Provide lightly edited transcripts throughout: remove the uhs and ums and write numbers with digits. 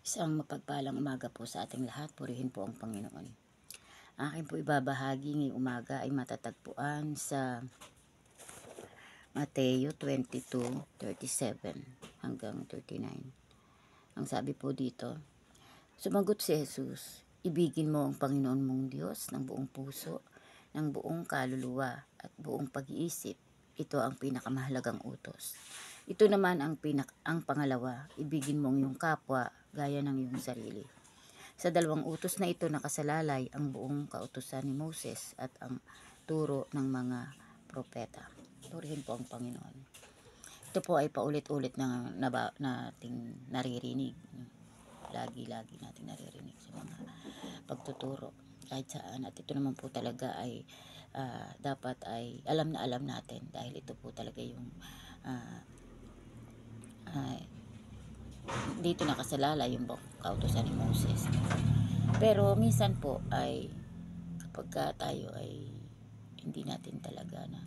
Isang mapagpalang umaga po sa ating lahat. Purihin po ang Panginoon. Akin po ibabahagi ngayong umaga ay matatagpuan sa Mateo 22:37 hanggang 39. Ang sabi po dito, sumagot si Jesus, ibigin mo ang Panginoon mong Diyos ng buong puso, ng buong kaluluwa at buong pag-iisip. Ito ang pinakamahalagang utos. Ito naman ang pangalawa, ibigin mo ang iyong kapwa gaya ng iyong sarili. Sa dalawang utos na ito nakasalalay ang buong kautusan ni Moses at ang turo ng mga propeta. Purihin po ang Panginoon. Ito po ay paulit-ulit na nating naririnig. Lagi-lagi nating naririnig sa mga pagtuturo kahit saan. At ito naman po talaga ay dapat ay alam na alam natin dahil ito po talaga yung dito nakasalala yung kautusan ni Moses. Pero minsan po ay kapag tayo ay hindi natin talaga na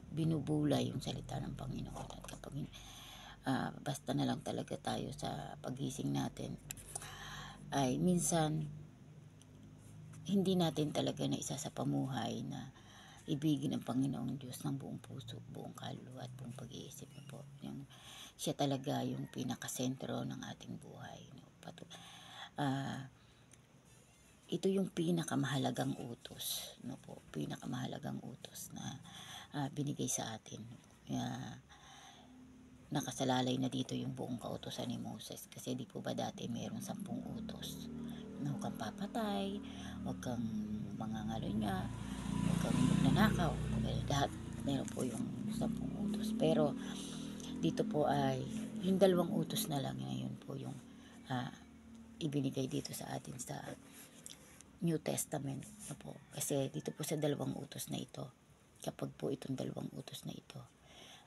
binubulay yung salita ng Panginoon at kapag basta na lang talaga tayo sa pagising natin ay minsan hindi natin talaga na isa sa pamuhay na ibigin ang Panginoong Diyos ng buong puso, buong kaluluwa at buong pag-iisip na po. Siya talaga yung pinakasentro ng ating buhay. Ito yung pinakamahalagang utos, no po, pinakamahalagang utos na binigay sa atin. Nakasalalay na dito yung buong kautusan ni Moses kasi di po ba dati mayroong 10 utos na huwag kang papatay, huwag kang mangangalunya, huwag kang magnanakaw, lahat meron po yung 10 utos. Pero dito po ay yung 2 utos na lang ngayon po yung ibinigay dito sa atin sa New Testament na po. Kasi dito po sa 2 utos na ito, kapag po itong 2 utos na ito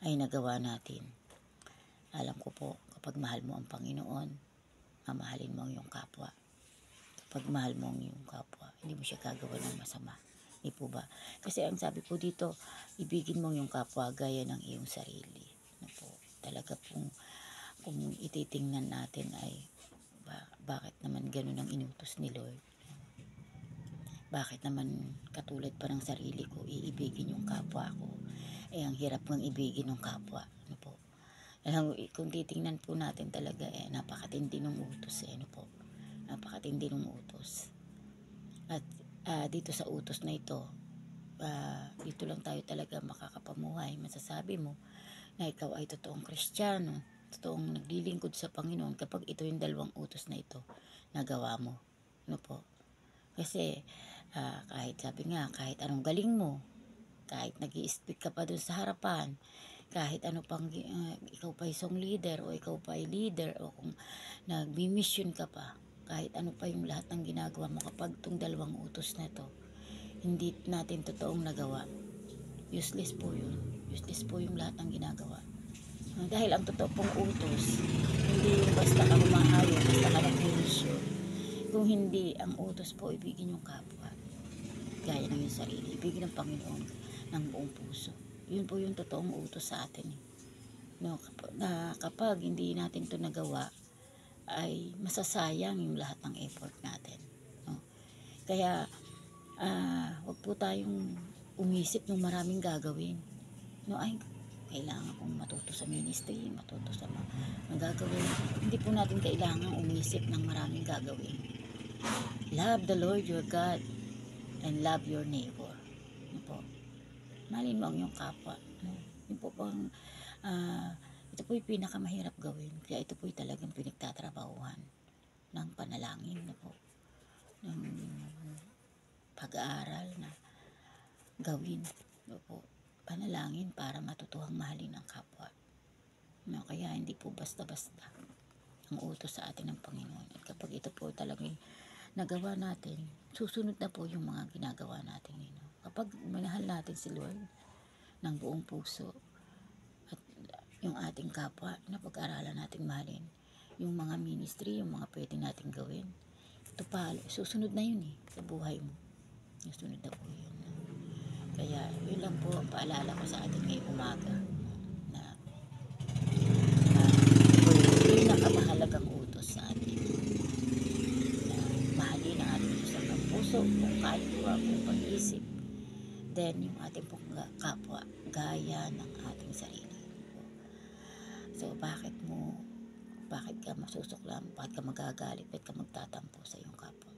ay nagawa natin, alam ko po, kapag mahal mo ang Panginoon, mamahalin mo ang iyong kapwa. Kapag mahal mo ang iyong kapwa, hindi mo siya gagawa ng masama. Hindi po ba? Kasi ang sabi po dito, ibigin mo ang iyong kapwa gaya ng iyong sarili. Na po, talaga pong kung ititingnan natin ay bakit naman ganun ang inutos ni Lord? Bakit naman katulad pa ng sarili ko, iibigin yung kapwa ko? Ang hirap ng ibigin ng kapwa. Ano po? Kung titingnan po natin talaga, napakatindi ng utos. Ano po? Napakatindi ng utos. At dito sa utos na ito, dito lang tayo talaga makakapamuhay. Masasabi mo na ikaw ay totoong Kristiyano, totoong naglilingkod sa Panginoon kapag ito yung 2 utos na ito nagawa mo. Ano po? Kasi kahit sabi nga, kahit anong galing mo, kahit nag-i-speak ka pa dun sa harapan, kahit ano pang ikaw pa song leader o ikaw pa ay leader o kung nag-mission ka pa, kahit ano pa yung lahat ng ginagawa mo kapag itong 2 utos na to hindi natin totoong nagawa, useless po yun. Useless po yung lahat ng ginagawa. Dahil ang totoo pong utos, hindi yung basta ka humahayo, basta ka nag-mission. Kung hindi, ang utos po, ibigin yung kapwa. Gaya ng yung sarili, ibigin ng Panginoon ng buong puso. Yun po yung totoong utos sa atin. No, kapag hindi natin ito nagawa, ay masasayang yung lahat ng effort natin. No? Kaya, wag po tayong umisip ng maraming gagawin. No, ay, kailangan kong matuto sa ministry, matuto sa mga gagawin. Hindi po natin kailangan umisip ng maraming gagawin. Love the Lord your God and love your neighbor. Ano po? Mahalin mo ang iyong kapwa. Yun po pang ito po yung pinakamahirap gawin. Kaya ito po yung talagang pinagtatrabahuhan ng panalangin na po. Ng pag-aaral na gawin. Ano po? Panalangin para matutuhang mahalin ang kapwa. No, kaya hindi po basta-basta ang utos sa atin ng Panginoon. At kapag ito po talagang nagawa natin, susunod na po yung mga ginagawa natin. Kapag minahal natin si Lord ng buong puso at yung ating kapwa na pag-aralan natin mahalin, yung mga ministry, yung mga pwede natin gawin, ito pa, susunod na yun sa buhay mo. Susunod na po yun. Kaya yun lang po ang paalala ko sa atin ngayong umaga na ito yung pinakamahalagang utos sa atin. buong kaluluwa, buong pag-isip. Then, yung ating pong kapwa, gaya ng ating sarili. So, bakit ka masusuklam, bakit ka magagalit, bakit ka magtatampo sa iyong kapwa?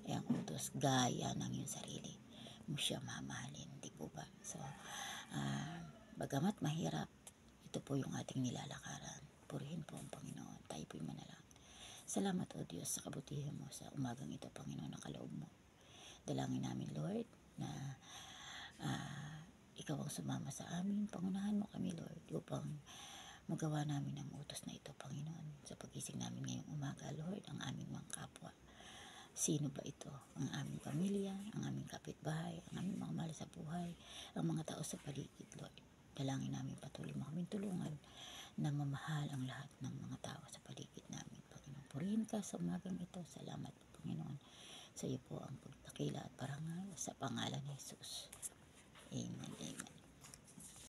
Ang utos, gaya ng iyong sarili mo siya mamahalin, di po ba? So, bagamat mahirap, ito po yung ating nilalakaran. Purihin po ang Panginoon, tayo po'y manalangin. Salamat o Diyos sa kabutihan mo sa umagang ito, Panginoon, na kaloob mo. Dalangin namin, Lord, na ikaw ang sumama sa amin. Pangunahan mo kami, Lord, upang magawa namin ang utos na ito, Panginoon. Sa pagising namin ngayong umaga, Lord, ang aming mga kapwa. Sino ba ito? Ang aming pamilya, ang aming kapitbahay, ang aming mga mahal sa buhay, ang mga tao sa paligid, Lord. Dalangin namin patuloy mo kaming tulungan na mamahal ang lahat ng mga tao sa paligid namin, Panginoon. Purihin ka sa umagang ito. Salamat, Panginoon. Sa iyo po ang pagtakila at parangal sa pangalan ni Jesus.